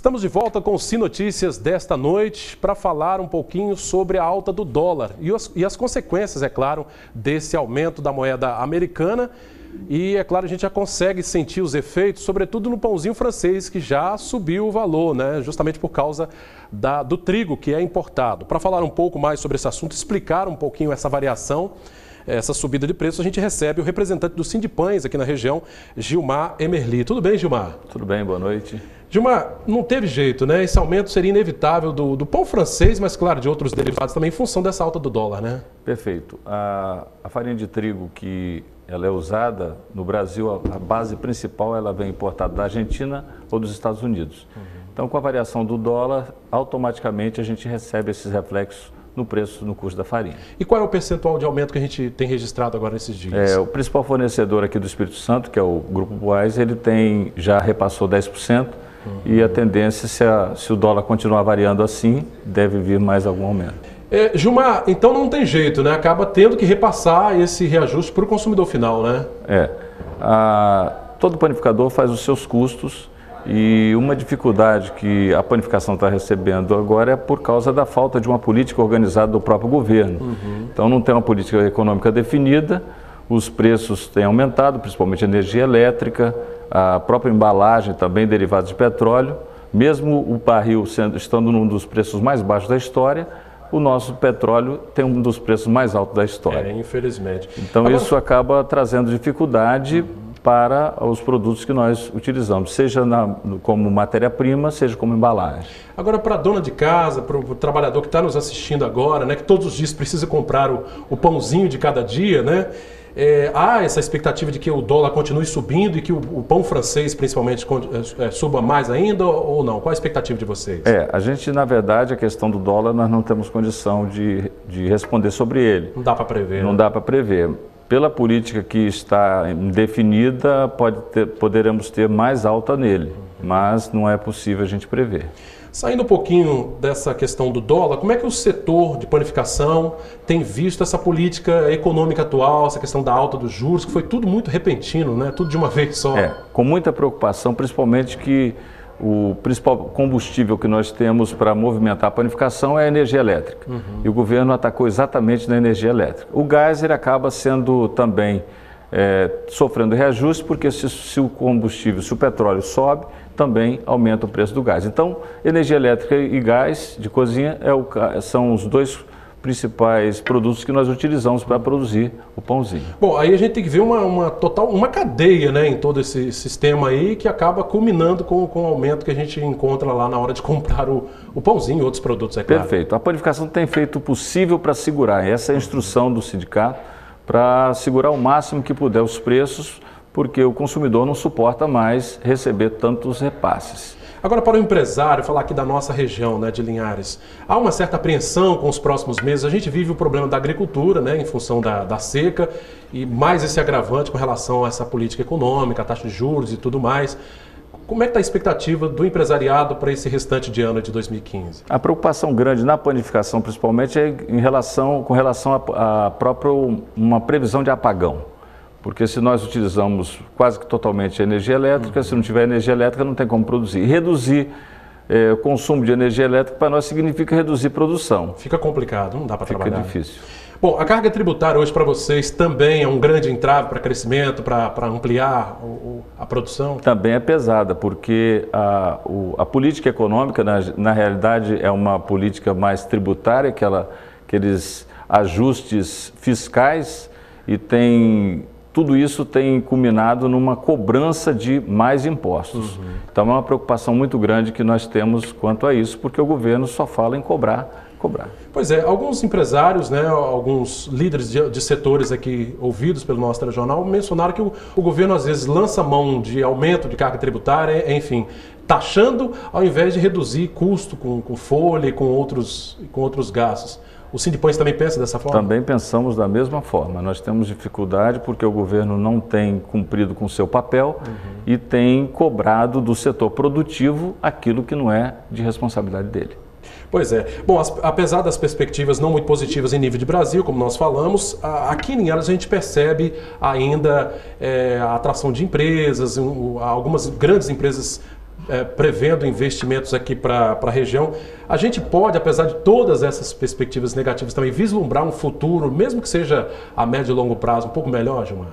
Estamos de volta com o Sim Notícias desta noite para falar um pouquinho sobre a alta do dólar e as consequências, é claro, desse aumento da moeda americana. E, é claro, a gente já consegue sentir os efeitos, sobretudo no pãozinho francês, que já subiu o valor, né? Justamente por causa do trigo que é importado. Para falar um pouco mais sobre esse assunto, explicar um pouquinho essa variação, essa subida de preço, a gente recebe o representante do Sindipães aqui na região, Gilmar Emerli. Tudo bem, Gilmar? Tudo bem, boa noite. Gilmar, não teve jeito, né? Esse aumento seria inevitável do pão francês, mas, claro, de outros derivados também, em função dessa alta do dólar, né? Perfeito. A farinha de trigo que ela é usada no Brasil, a base principal, ela vem importada da Argentina ou dos Estados Unidos. Então, com a variação do dólar, automaticamente a gente recebe esses reflexos no preço, no custo da farinha. E qual é o percentual de aumento que a gente tem registrado agora nesses dias? O principal fornecedor aqui do Espírito Santo, que é o Grupo Boás, ele já repassou 10%. E a tendência, se o dólar continuar variando assim, deve vir mais algum aumento. Gilmar, então não tem jeito, né? Acaba tendo que repassar esse reajuste para o consumidor final, né? Todo panificador faz os seus custos e uma dificuldade que a panificação está recebendo agora é por causa da falta de uma política organizada do próprio governo. Então não tem uma política econômica definida, os preços têm aumentado, principalmente a energia elétrica, a própria embalagem também, derivados de petróleo. Mesmo o barril estando num dos preços mais baixos da história, o nosso petróleo tem um dos preços mais altos da história. Infelizmente. Então isso acaba trazendo dificuldade para os produtos que nós utilizamos, seja como matéria-prima, seja como embalagem. Agora, para a dona de casa, para o trabalhador que está nos assistindo agora, né, que todos os dias precisa comprar o pãozinho de cada dia, né? Há essa expectativa de que o dólar continue subindo e que o pão francês, principalmente, suba mais ainda ou não? Qual a expectativa de vocês? A gente, na verdade, a questão do dólar, nós não temos condição de responder sobre ele. Não dá para prever. Não dá para prever. Pela política que está definida, poderemos ter mais alta nele, mas não é possível a gente prever. Saindo um pouquinho dessa questão do dólar, como é que o setor de panificação tem visto essa política econômica atual, essa questão da alta dos juros, que foi tudo muito repentino, né? Tudo de uma vez só. Com muita preocupação, principalmente que o principal combustível que nós temos para movimentar a panificação é a energia elétrica. E o governo atacou exatamente na energia elétrica. O gás ele acaba sendo também sofrendo reajuste, porque se o combustível, se o petróleo sobe, também aumenta o preço do gás. Então, energia elétrica e gás de cozinha são os dois principais produtos que nós utilizamos para produzir o pãozinho. Bom, aí a gente tem que ver uma cadeia, né, em todo esse sistema aí, que acaba culminando com o aumento que a gente encontra lá na hora de comprar o pãozinho e outros produtos, é claro. Perfeito. A panificação tem feito o possível para segurar, essa é a instrução do sindicato, para segurar o máximo que puder os preços, porque o consumidor não suporta mais receber tantos repasses. Agora, para o empresário, falar aqui da nossa região, né, de Linhares, há uma certa apreensão com os próximos meses. A gente vive o problema da agricultura, né, em função da seca, e mais esse agravante com relação a essa política econômica, a taxa de juros e tudo mais. Como é que está a expectativa do empresariado para esse restante de ano de 2015? A preocupação grande na panificação, principalmente, é com relação a uma previsão de apagão. Porque se nós utilizamos quase que totalmente a energia elétrica, se não tiver energia elétrica não tem como produzir. E reduzir o consumo de energia elétrica para nós significa reduzir produção. Fica complicado, não dá para trabalhar. Fica difícil. Bom, a carga tributária hoje para vocês também é um grande entrave para crescimento, para ampliar a produção? Também é pesada, porque a política econômica, na realidade, é uma política mais tributária, aqueles ajustes fiscais, e tudo isso tem culminado numa cobrança de mais impostos. Então é uma preocupação muito grande que nós temos quanto a isso, porque o governo só fala em cobrar. Pois é, alguns empresários, né, alguns líderes de setores aqui ouvidos pelo nosso telejornal mencionaram que o governo às vezes lança mão de aumento de carga tributária, enfim, taxando ao invés de reduzir custo com folha e com outros gastos. O Sindipães também pensa dessa forma? Também pensamos da mesma forma. Nós temos dificuldade porque o governo não tem cumprido com o seu papel e tem cobrado do setor produtivo aquilo que não é de responsabilidade dele. Pois é. Bom, apesar das perspectivas não muito positivas em nível de Brasil, como nós falamos, aqui em Linhares a gente percebe ainda a atração de empresas, algumas grandes empresas prevendo investimentos aqui para a região. A gente pode, apesar de todas essas perspectivas negativas, também vislumbrar um futuro, mesmo que seja a médio e longo prazo, um pouco melhor, Gilmar?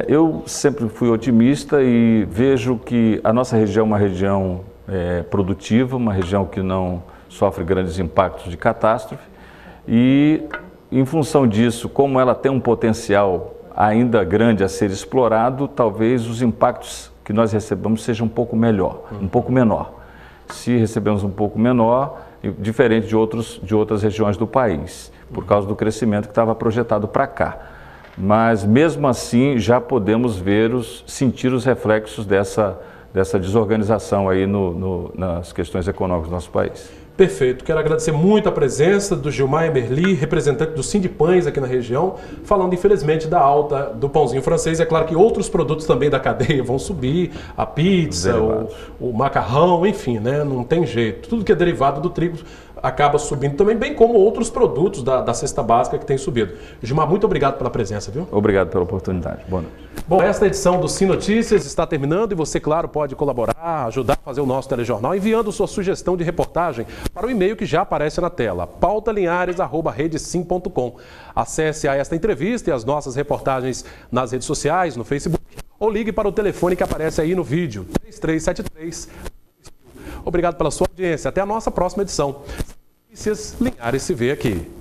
Eu sempre fui otimista e vejo que a nossa região é uma região produtiva, uma região que não sofre grandes impactos de catástrofe e, em função disso, como ela tem um potencial ainda grande a ser explorado, talvez os impactos que nós recebamos sejam um pouco menor. Se recebemos um pouco menor, diferente de outras regiões do país, por causa do crescimento que estava projetado para cá. Mas mesmo assim já podemos sentir os reflexos dessa desorganização aí nas questões econômicas do nosso país. Perfeito. Quero agradecer muito a presença do Gilmar Emerli, representante do Sindipães aqui na região, falando infelizmente da alta do pãozinho francês. É claro que outros produtos também da cadeia vão subir, a pizza, o macarrão, enfim, né? Não tem jeito. Tudo que é derivado do trigo acaba subindo também, bem como outros produtos da cesta básica que tem subido. Gilmar, muito obrigado pela presença, viu? Obrigado pela oportunidade. Boa noite. Bom, esta edição do Sim Notícias está terminando e você, claro, pode colaborar, ajudar a fazer o nosso telejornal enviando sua sugestão de reportagem para o e-mail que já aparece na tela, pautalinhares@redesim.com. Acesse a esta entrevista e as nossas reportagens nas redes sociais, no Facebook, ou ligue para o telefone que aparece aí no vídeo, 3373. Obrigado pela sua audiência. Até a nossa próxima edição. Notícias Linhares se vê aqui.